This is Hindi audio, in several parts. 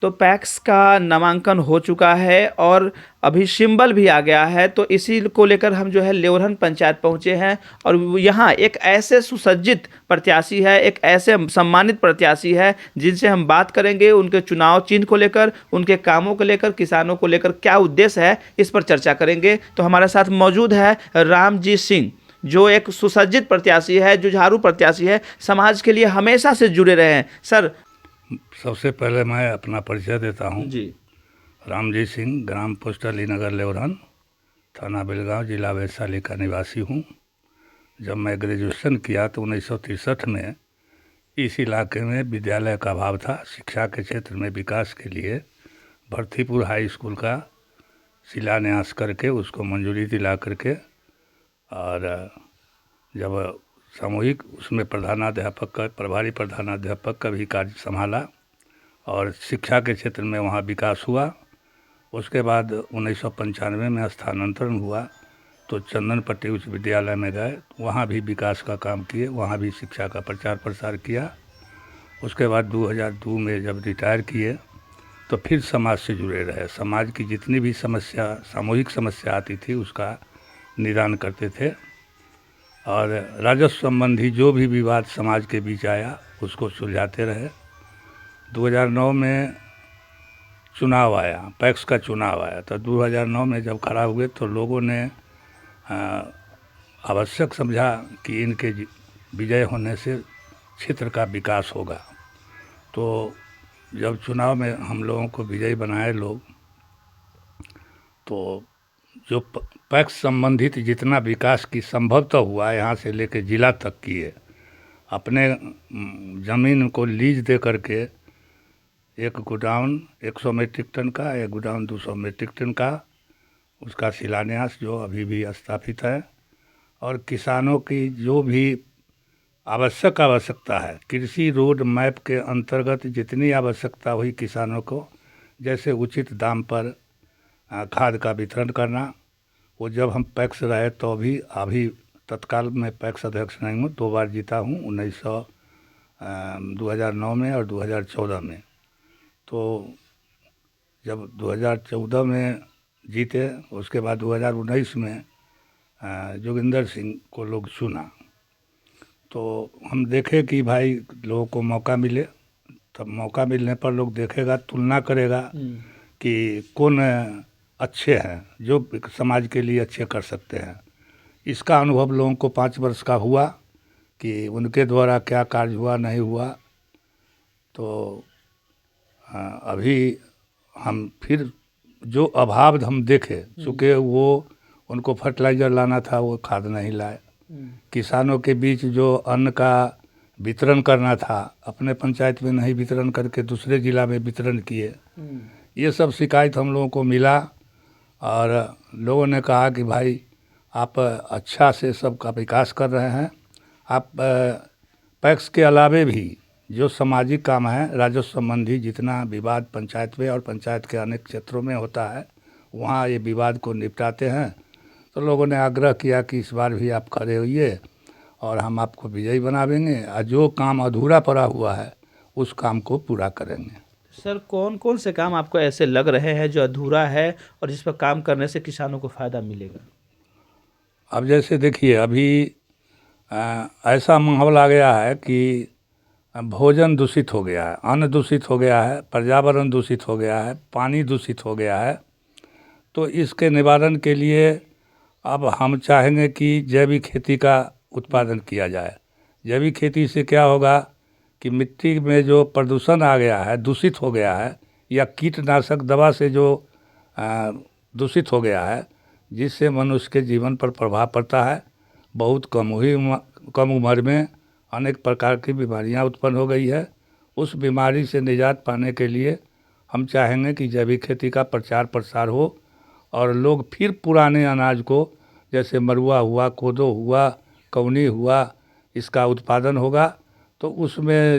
तो पैक्स का नामांकन हो चुका है और अभी सिंबल भी आ गया है, तो इसी को लेकर हम जो है लेवरहन पंचायत पहुंचे हैं और यहाँ एक ऐसे सुसज्जित प्रत्याशी है, एक ऐसे सम्मानित प्रत्याशी है जिनसे हम बात करेंगे उनके चुनाव चिन्ह को लेकर, उनके कामों को लेकर, किसानों को लेकर क्या उद्देश्य है, इस पर चर्चा करेंगे। तो हमारे साथ मौजूद है रामजी सिंह, जो एक सुसज्जित प्रत्याशी है, जुझारू प्रत्याशी है, समाज के लिए हमेशा से जुड़े रहे हैं। सर, सबसे पहले मैं अपना परिचय देता हूँ जी। रामजी सिंह, ग्राम पोस्ट अलीनगर लेवरहन, थाना बेलगांव, जिला वैशाली का निवासी हूँ। जब मैं ग्रेजुएशन किया तो 1963 में इस इलाके में विद्यालय का अभाव था। शिक्षा के क्षेत्र में विकास के लिए भरतीपुर हाई स्कूल का शिलान्यास करके उसको मंजूरी दिला करके, और जब सामूहिक उसमें प्रधानाध्यापक का, प्रभारी प्रधानाध्यापक का भी कार्य संभाला और शिक्षा के क्षेत्र में वहाँ विकास हुआ। उसके बाद 1995 में स्थानांतरण हुआ तो चंदनपट्टी उच्च विद्यालय में गए, वहाँ भी विकास का काम किए, वहाँ भी शिक्षा का प्रचार प्रसार किया। उसके बाद 2002 में जब रिटायर किए तो फिर समाज से जुड़े रहे। समाज की जितनी भी समस्या, सामूहिक समस्या आती थी उसका निदान करते थे, और राजस्व संबंधी जो भी विवाद समाज के बीच आया उसको सुलझाते रहे। 2009 में चुनाव आया, पैक्स का चुनाव आया, तो 2009 में जब खड़ा हुए तो लोगों ने आवश्यक समझा कि इनके विजय होने से क्षेत्र का विकास होगा। तो जब चुनाव में हम लोगों को विजयी बनाए लोग, तो जो पैक्स संबंधित जितना विकास की संभवतः हुआ यहाँ से लेकर जिला तक किए, अपने ज़मीन को लीज दे करके एक गोडाउन 100 मीट्रिक टन का, एक गोडाउन 200 मीट्रिक टन का, उसका शिलान्यास जो अभी भी स्थापित है। और किसानों की जो भी आवश्यकता है, कृषि रोड मैप के अंतर्गत जितनी आवश्यकता हुई किसानों को, जैसे उचित दाम पर खाद का वितरण करना, वो जब हम पैक्स रहे तो अभी तत्काल में पैक्स अध्यक्ष नहीं हूँ, 2 बार जीता हूँ, 2009 में और 2014 में। तो जब 2014 में जीते, उसके बाद 2019 में जोगिंदर सिंह को लोग चुना, तो हम देखे कि भाई लोगों को मौका मिले, तब मौका मिलने पर लोग देखेगा, तुलना करेगा कि कौन अच्छे हैं, जो समाज के लिए अच्छे कर सकते हैं। इसका अनुभव लोगों को 5 वर्ष का हुआ कि उनके द्वारा क्या कार्य हुआ नहीं हुआ। तो अभी हम फिर जो अभाव हम देखे, चूँकि वो उनको फर्टिलाइज़र लाना था, वो खाद नहीं लाए। किसानों के बीच जो अन्न का वितरण करना था, अपने पंचायत में नहीं वितरण करके दूसरे ज़िला में वितरण किए। ये सब शिकायत हम लोगों को मिला, और लोगों ने कहा कि भाई आप अच्छा से सबका विकास कर रहे हैं, आप पैक्स के अलावे भी जो सामाजिक काम है, राजस्व संबंधी जितना विवाद पंचायत में और पंचायत के अनेक क्षेत्रों में होता है, वहाँ ये विवाद को निपटाते हैं। तो लोगों ने आग्रह किया कि इस बार भी आप खड़े होइए और हम आपको विजयी बनावेंगे, और जो काम अधूरा पड़ा हुआ है उस काम को पूरा करेंगे। सर, कौन कौन से काम आपको ऐसे लग रहे हैं जो अधूरा है और जिस पर काम करने से किसानों को फ़ायदा मिलेगा? अब जैसे देखिए, अभी ऐसा माहौल आ गया है कि भोजन दूषित हो गया है, अन्न दूषित हो गया है, पर्यावरण दूषित हो गया है, पानी दूषित हो गया है। तो इसके निवारण के लिए अब हम चाहेंगे कि जैविक खेती का उत्पादन किया जाए। जैविक खेती से क्या होगा कि मिट्टी में जो प्रदूषण आ गया है, दूषित हो गया है, या कीटनाशक दवा से जो दूषित हो गया है, जिससे मनुष्य के जीवन पर प्रभाव पड़ता है। बहुत कम उम्र में अनेक प्रकार की बीमारियां उत्पन्न हो गई है। उस बीमारी से निजात पाने के लिए हम चाहेंगे कि जैविक खेती का प्रचार प्रसार हो, और लोग फिर पुराने अनाज को, जैसे मरुआ हुआ, कोदो हुआ, कौनी हुआ, इसका उत्पादन होगा तो उसमें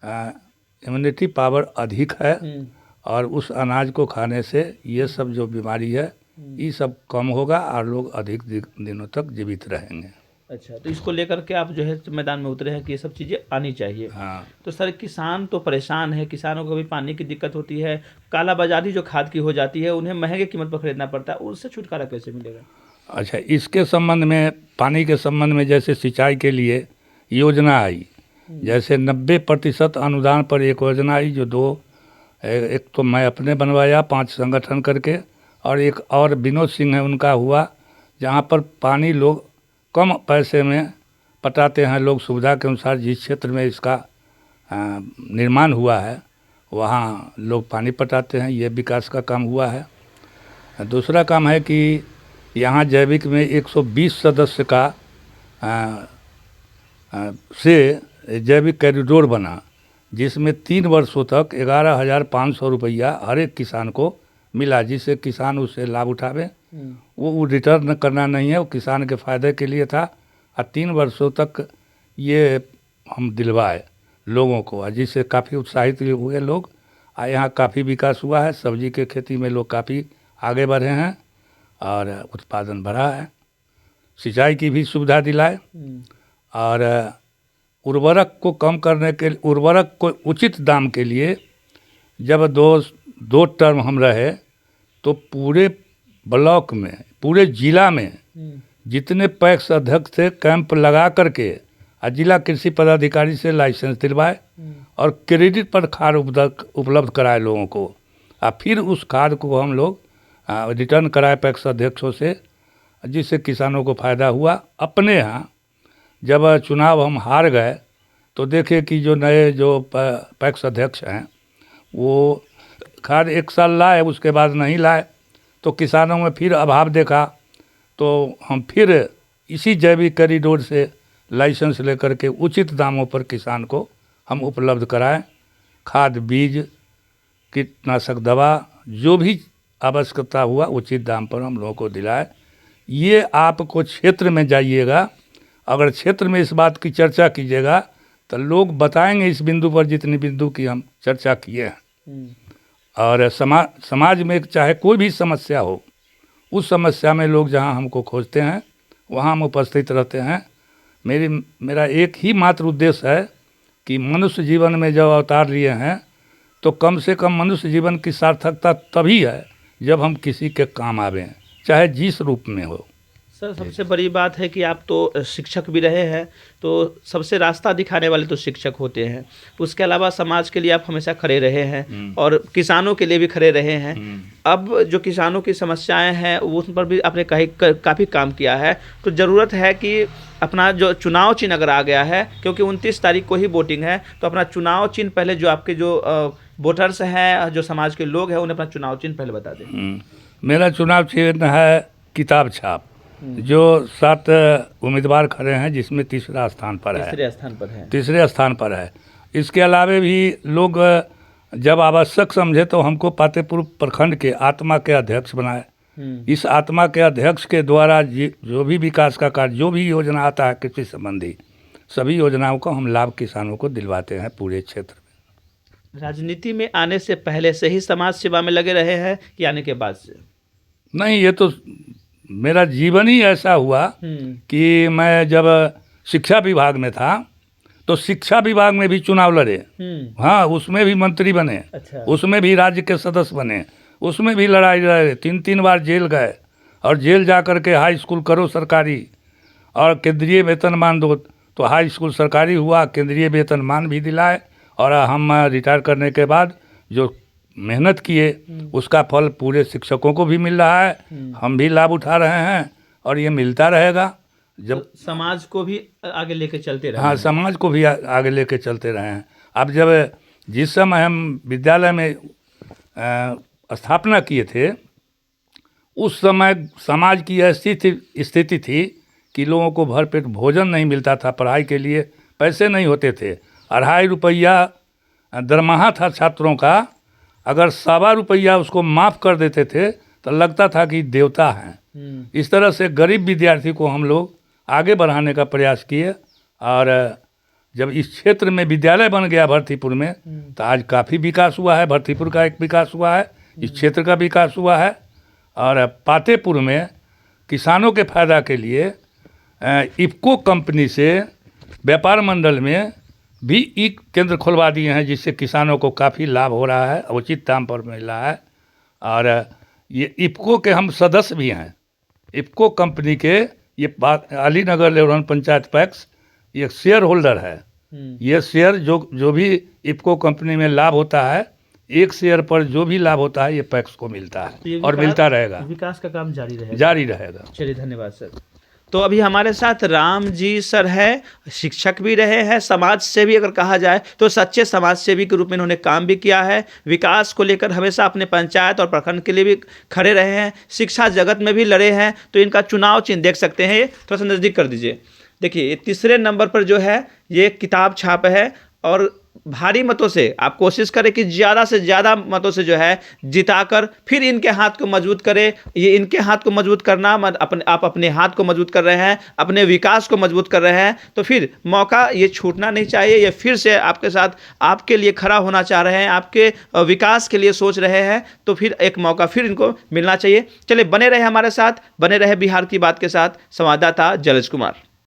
इम्यूनिटी पावर अधिक है, और उस अनाज को खाने से ये सब जो बीमारी है ये सब कम होगा और लोग अधिक दिनों तक जीवित रहेंगे। अच्छा, तो इसको लेकर के आप जो है मैदान में उतरे हैं कि ये सब चीज़ें आनी चाहिए। हाँ। तो सर किसान तो परेशान है, किसानों को भी पानी की दिक्कत होती है, कालाबाजारी जो खाद की हो जाती है, उन्हें महंगे कीमत पर खरीदना पड़ता है, उससे छुटकारा कैसे मिलेगा? अच्छा, इसके संबंध में, पानी के संबंध में, जैसे सिंचाई के लिए योजना आई, जैसे 90% अनुदान पर एक योजना आई, जो एक तो मैं अपने बनवाया 5 संगठन करके, और एक और विनोद सिंह है उनका हुआ, जहाँ पर पानी लोग कम पैसे में पटाते हैं। लोग सुविधा के अनुसार जिस क्षेत्र में इसका निर्माण हुआ है वहाँ लोग पानी पटाते हैं। ये विकास का काम हुआ है। दूसरा काम है कि यहाँ जैविक में 120 सदस्य का से जैविक कॉरिडोर बना, जिसमें 3 वर्षों तक 11,500 रुपया हर एक किसान को मिला, जिससे किसान उससे लाभ उठावे। वो रिटर्न करना नहीं है, वो किसान के फ़ायदे के लिए था। और 3 वर्षों तक ये हम दिलवाए लोगों को, जिससे काफ़ी उत्साहित हुए लोग। और यहाँ काफ़ी विकास हुआ है। सब्जी के खेती में लोग काफ़ी आगे बढ़े हैं और उत्पादन बढ़ा है। सिंचाई की भी सुविधा दिलाए, और उर्वरक को कम करने के, उर्वरक को उचित दाम के लिए जब दो टर्म हम रहे, तो पूरे ब्लॉक में, पूरे जिला में जितने पैक्स अध्यक्ष थे, कैंप लगा करके और जिला कृषि पदाधिकारी से लाइसेंस दिलवाए और क्रेडिट पर खाद उपलब्ध कराए लोगों को। और फिर उस खाद को हम लोग रिटर्न कराए पैक्स अध्यक्षों से, जिससे किसानों को फ़ायदा हुआ। अपने यहाँ जब चुनाव हम हार गए, तो देखे कि जो नए जो पैक्स अध्यक्ष हैं, वो खाद 1 साल लाए, उसके बाद नहीं लाए, तो किसानों में फिर अभाव देखा। तो हम फिर इसी जैविक कॉरिडोर से लाइसेंस लेकर के उचित दामों पर किसान को हम उपलब्ध कराएं। खाद, बीज, कीटनाशक दवा, जो भी आवश्यकता हुआ उचित दाम पर हम लोगों को दिलाए। ये आपको क्षेत्र में जाइएगा, अगर क्षेत्र में इस बात की चर्चा कीजिएगा, तो लोग बताएंगे इस बिंदु पर जितनी बिंदु की हम चर्चा किए हैं। और समाज में चाहे कोई भी समस्या हो, उस समस्या में लोग जहां हमको खोजते हैं, वहां हम उपस्थित रहते हैं। मेरा एक ही मात्र उद्देश्य है कि मनुष्य जीवन में जब अवतार लिए हैं, तो कम से कम मनुष्य जीवन की सार्थकता तभी है जब हम किसी के काम आवें, चाहे जिस रूप में हो। सर सबसे बड़ी बात है कि आप तो शिक्षक भी रहे हैं, तो सबसे रास्ता दिखाने वाले तो शिक्षक होते हैं। उसके अलावा समाज के लिए आप हमेशा खड़े रहे हैं और किसानों के लिए भी खड़े रहे हैं। अब जो किसानों की समस्याएं हैं उन पर भी आपने काफ़ी काम किया है। तो ज़रूरत है कि अपना जो चुनाव चिन्ह अगर आ गया है, क्योंकि 29 तारीख को ही वोटिंग है, तो अपना चुनाव चिन्ह पहले, जो आपके जो वोटर्स हैं, जो समाज के लोग हैं, उन्हें अपना चुनाव चिन्ह पहले बता दें। मेरा चुनाव चिन्ह है किताब छाप, जो 7 उम्मीदवार खड़े हैं, जिसमें तीसरे स्थान पर है। इसके अलावा भी लोग जब आवश्यक समझे तो हमको पातेपुर प्रखंड के आत्मा के अध्यक्ष बनाए। इस आत्मा के अध्यक्ष के द्वारा जो भी विकास का कार्य, जो भी योजना आता है कृषि संबंधी, सभी योजनाओं को हम लाभ किसानों को दिलवाते हैं पूरे क्षेत्र में। राजनीति में आने से पहले से ही समाज सेवा में लगे रहे हैं कि आने के बाद से? नहीं, ये तो मेरा जीवन ही ऐसा हुआ कि मैं जब शिक्षा विभाग में था, तो शिक्षा विभाग में भी चुनाव लड़े। हाँ, उसमें भी मंत्री बने। अच्छा। उसमें भी राज्य के सदस्य बने, उसमें भी लड़ाई लड़े, 3 बार जेल गए, और जेल जा कर के हाई स्कूल करो सरकारी और केंद्रीय वेतनमान दो, तो हाई स्कूल सरकारी हुआ, केंद्रीय वेतनमान भी दिलाए। और हम रिटायर करने के बाद जो मेहनत किए, उसका फल पूरे शिक्षकों को भी मिल रहा है, हम भी लाभ उठा रहे हैं, और ये मिलता रहेगा। जब तो समाज को भी आगे लेके चलते रहे। हाँ, समाज को भी आगे लेके चलते रहे हैं। अब जब जिस समय हम विद्यालय में स्थापना किए थे, उस समय समाज की ऐसी स्थिति थी कि लोगों को भरपेट भोजन नहीं मिलता था, पढ़ाई के लिए पैसे नहीं होते थे। 2.5 रुपया दरमाहा था छात्रों का, अगर 1.25 रुपया उसको माफ़ कर देते थे तो लगता था कि देवता हैं। इस तरह से गरीब विद्यार्थी को हम लोग आगे बढ़ाने का प्रयास किए, और जब इस क्षेत्र में विद्यालय बन गया भरतीपुर में, तो आज काफ़ी विकास हुआ है। भरतीपुर का एक विकास हुआ है, इस क्षेत्र का विकास हुआ है। और पातेपुर में किसानों के फायदा के लिए इफ़को कंपनी से व्यापार मंडल में भी ई केंद्र खुलवा दिए हैं, जिससे किसानों को काफ़ी लाभ हो रहा है, उचित दाम पर मिल रहा है। और ये इफ़को के हम सदस्य भी हैं। इफ़को कंपनी के ये अलीनगर लेवरन पंचायत पैक्स ये शेयर होल्डर है। ये शेयर जो भी इफ़को कंपनी में लाभ होता है, एक शेयर पर जो भी लाभ होता है ये पैक्स को मिलता है और मिलता रहेगा। विकास का काम जारी रहेगा। चलिए, धन्यवाद सर। तो अभी हमारे साथ राम जी सर है, शिक्षक भी रहे हैं, समाज सेवी अगर कहा जाए तो सच्चे समाज सेवी के रूप में इन्होंने काम भी किया है। विकास को लेकर हमेशा अपने पंचायत और प्रखंड के लिए भी खड़े रहे हैं, शिक्षा जगत में भी लड़े हैं। तो इनका चुनाव चिन्ह देख सकते हैं, थोड़ा सा नज़दीक कर दीजिए। देखिए, ये तीसरे नंबर पर जो है ये किताब छाप है, और भारी मतों से आप कोशिश करें कि ज़्यादा से ज़्यादा मतों से जो है जिताकर फिर इनके हाथ को मजबूत करें। ये इनके हाथ को मजबूत करना आप अपने हाथ को मजबूत कर रहे हैं, अपने विकास को मजबूत कर रहे हैं, तो फिर मौका ये छूटना नहीं चाहिए। ये फिर से आपके साथ आपके लिए खड़ा होना चाह रहे हैं, आपके विकास के लिए सोच रहे हैं, तो फिर एक मौका फिर इनको मिलना चाहिए। चलिए, बने रहे हमारे साथ, बने रहे बिहार की बात के साथ। संवाददाता जलज कुमार।